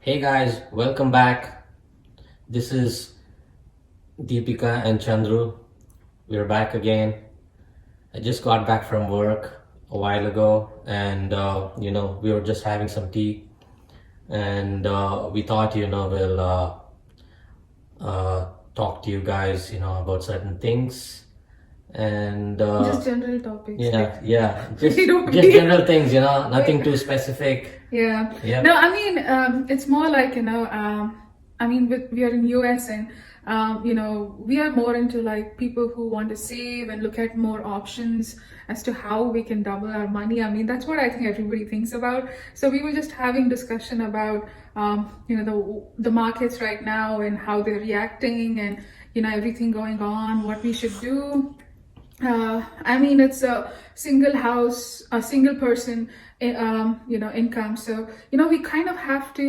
Hey guys, welcome back. This is Deepika and Chandru. We're back again. I just got back from work a while ago, and we were just having some tea, and we thought, we'll talk to you guys, about certain things, and Just general topics. yeah, just We don't just need- general things, nothing too specific. Yeah. Yeah. No, I mean, it's more like, we are in US and, we are more into like people who want to save and look at more options as to how we can double our money. I mean, that's what I think everybody thinks about. So we were just having discussion about, the markets right now and how they're reacting and, everything going on, what we should do. It's a a single person, income. So, we kind of have to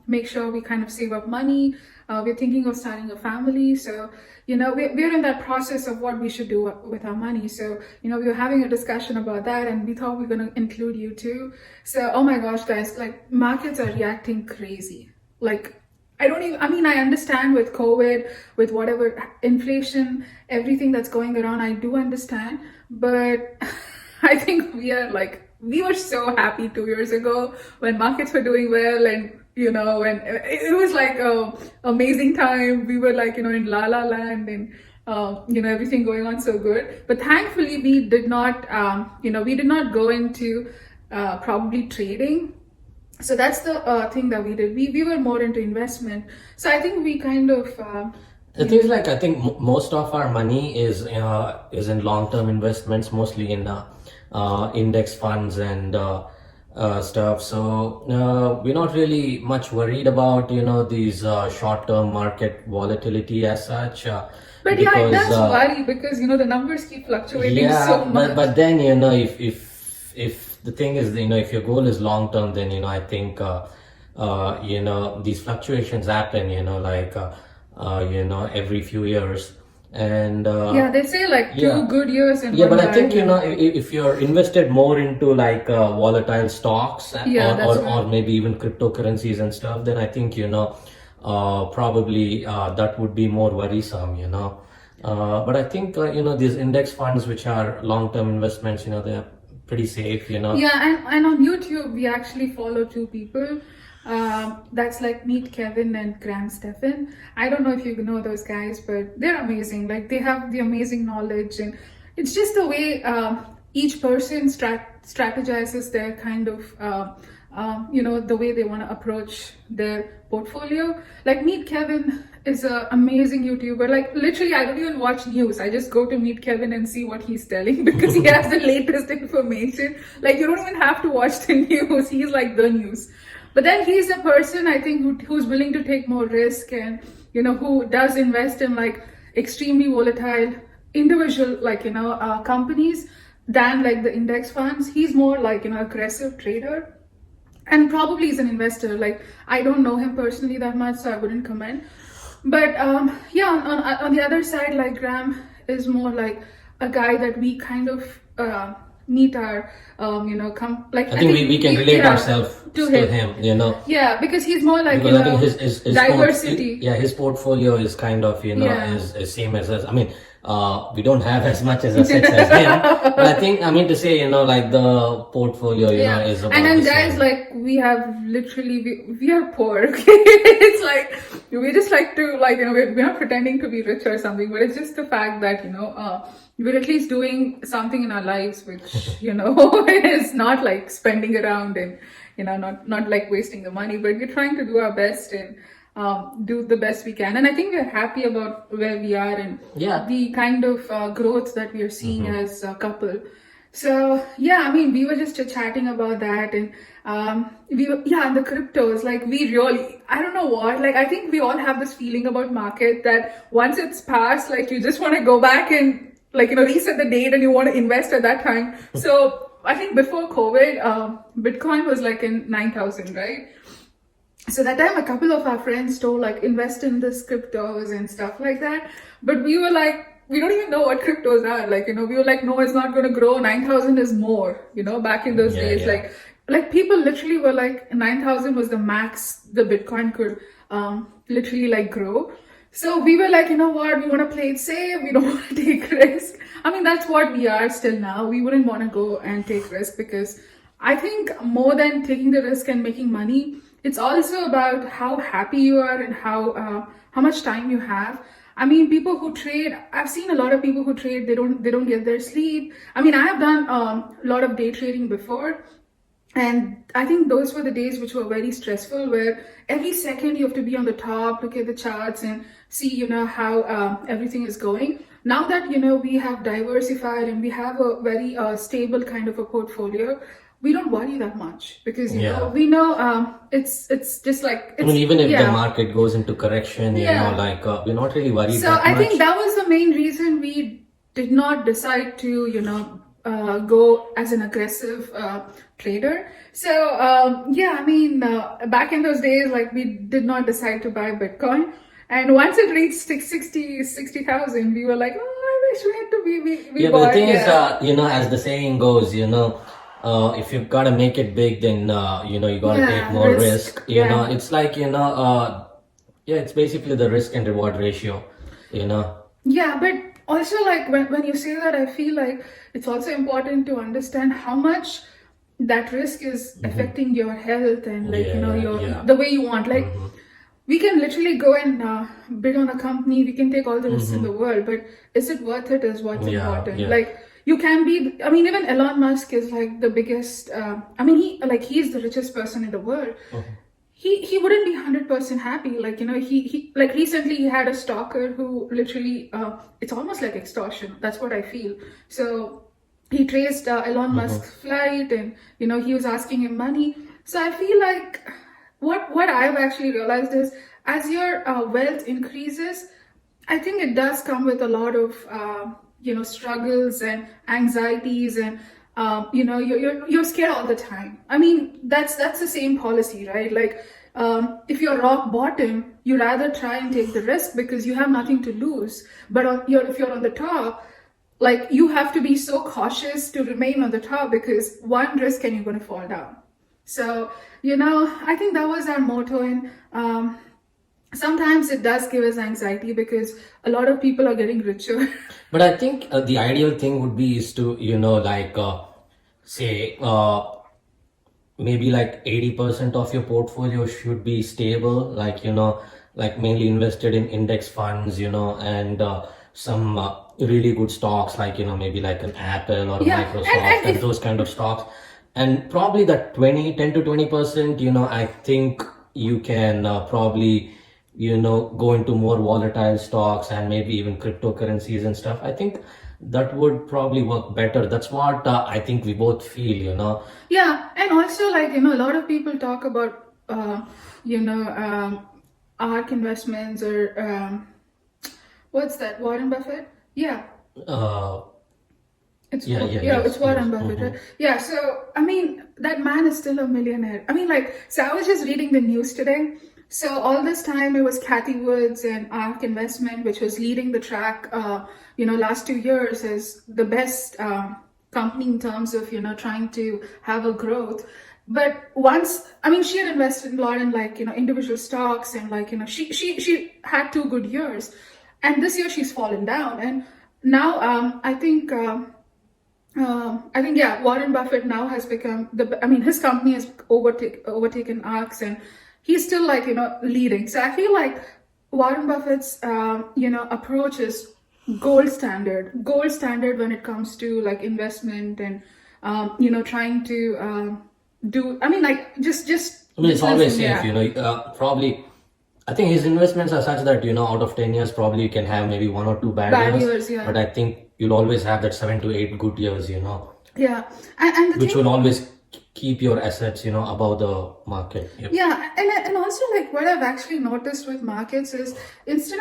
make sure we kind of save up money. We're thinking of starting a family. So, we're in that process of what we should do with our money. So, we were having a discussion about that and we thought we are going to include you too. So, oh my gosh, guys, like markets are reacting crazy. Like, I understand with COVID, with whatever inflation, everything that's going around, I do understand. But I think we were so happy 2 years ago when markets were doing well and, when it was like a amazing time. We were like, in La La Land and, everything going on so good. But thankfully, we did not go into probably trading. So that's the thing that we did. We were more into investment. So I think we kind of The thing is, like, I think most of our money is in long-term investments, mostly in index funds and stuff. So we're not really much worried about these short-term market volatility as such. but yeah, it does worry because the numbers keep fluctuating so much. but then if the thing is, if your goal is long-term, then I think these fluctuations happen. Every few years, and Yeah, they say like two yeah. good years and Yeah, one but I bad think year. if you're invested more into like volatile stocks Yeah, that's or right. maybe even cryptocurrencies and stuff, then I think probably that would be more worrisome. But I think these index funds, which are long-term investments, they're pretty safe. Yeah, and on YouTube, we actually follow two people. That's like Meet Kevin and Graham Stephan. I don't know if you know those guys, but they're amazing. Like they have the amazing knowledge, and it's just the way each person strategizes their kind of, the way they want to approach their portfolio. Like Meet Kevin is an amazing YouTuber. Like literally, I don't even watch news. I just go to Meet Kevin and see what he's telling because he has the latest information. Like you don't even have to watch the news. He's like the news. But then he's a person I think who's willing to take more risk and who does invest in like extremely volatile individual companies than like the index funds. He's more like aggressive trader and probably is an investor. Like I don't know him personally that much, so I wouldn't comment. But yeah, on the other side, like Graham is more like a guy that we kind of meet our I think we can relate ourselves to to him. him. Yeah, because he's more like Because I think his diversity. his portfolio is kind of Yeah. is same as us. I mean, we don't have as much as assets as him, but I think, I mean to say, like the portfolio is about And then the guys, same. like we have literally we are poor. Okay? It's like we just like to we're not pretending to be rich or something, but it's just the fact that we're at least doing something in our lives which is not like spending around and not like wasting the money, but we're trying to do our best and do the best we can. And I think we're happy about where we are and Yeah. the kind of growth that we are seeing as a couple. So yeah, I mean, we were just chatting about that, and and the cryptos. Like we really, I don't know what. Like I think we all have this feeling about market that once it's passed, like you just want to go back and reset the date and you want to invest at that time. So I think before COVID, Bitcoin was like in 9,000, right? So that time a couple of our friends told like invest in this cryptos and stuff like that, but we were like, we don't even know what cryptos are. Like we were like, no, it's not going to grow. 9,000 is more, back in those Yeah, days. yeah. like people literally were like 9,000 was the max the Bitcoin could literally like grow. So we were like, you know what, we want to play it safe, we don't want to take risk. I mean, that's what we are still now. We wouldn't want to go and take risk, because I think more than taking the risk and making money, it's also about how happy you are and how much time you have. I mean, people who trade, I've seen a lot of people who trade, they don't get their sleep. I mean, I have done a lot of day trading before, and I think those were the days which were very stressful, where every second you have to be on the top, look at the charts and see, you know, how everything is going. Now that, you know, we have diversified and we have a very stable kind of a portfolio, we don't worry that much, because, you know, we know it's just like, I mean, even if the market goes into correction, you know, like we're not really worried So that I much. think that was the main reason we did not decide to, you know, go as an aggressive trader. So yeah, I mean, back in those days, like, we did not decide to buy Bitcoin, and once it reached 60,000, we were like, oh, I wish we had to be Yeah, bought. but the thing is, you know, as the saying goes, you know, if you've got to make it big, then you know, you got to take more risk. You know, it's like, you know, yeah, it's basically the risk and reward ratio, you know. Yeah, but also, like, when you say that, I feel like it's also important to understand how much that risk is affecting your health and, like, you know, your the way you want. Like, we can literally go and bid on a company, we can take all the risks in the world, but is it worth it is what's important. Like, you can be, I mean, even Elon Musk is like the biggest, I mean, he's the richest person in the world. He wouldn't be 100% happy. Like, you know, he like recently he had a stalker who literally, it's almost like extortion. That's what I feel. So he traced Elon Musk's flight, and, you know, he was asking him money. So I feel like what I've actually realized is, as your wealth increases, I think it does come with a lot of you know, struggles and anxieties, and you know, you're scared all the time. I mean, that's the same policy, right? Like, if you're rock bottom, you rather try and take the risk because you have nothing to lose. But if you're on the top, like, you have to be so cautious to remain on the top, because one risk and you're going to fall down. So, you know, I think that was our motto. And sometimes it does give us anxiety because a lot of people are getting richer. But I think the ideal thing would be is to, you know, like say maybe like 80% of your portfolio should be stable, like, you know, like mainly invested in index funds, you know, and some really good stocks, like, you know, maybe like an Apple or Microsoft and those kind of stocks. And probably that 10 to 20%, you know, I think you can probably, you know, go into more volatile stocks and maybe even cryptocurrencies and stuff. I think that would probably work better. That's what I think we both feel, you know. Yeah, and also, like, you know, a lot of people talk about, you know, ARK investments, or what's that, Warren Buffett? Yeah. It's Warren Buffett, right? Yeah, so I mean, that man is still a millionaire. I mean, like, so I was just reading the news today. So all this time it was Cathie Woods and ARK Investment, which was leading the track, you know, last 2 years as the best company in terms of, you know, trying to have a growth. But once, I mean, she had invested a lot in, like, you know, individual stocks, and, like, you know, she had 2 good years, and this year she's fallen down. And now I think yeah, Warren Buffett now has become his company has overtaken ARK's, and he's still, like, you know, leading. So I feel like Warren Buffett's you know, approach is gold standard when it comes to, like, investment and you know, trying to do, I mean, like, just I mean, it's always safe, you know. Probably I think his investments are such that, you know, out of 10 years probably you can have maybe 1 or 2 bad years, but I think you'll always have that 7 to 8 good years, you know. Yeah, and which will always keep your assets, you know, above the market. Yeah, and also, like, what I've actually noticed with markets is, instead of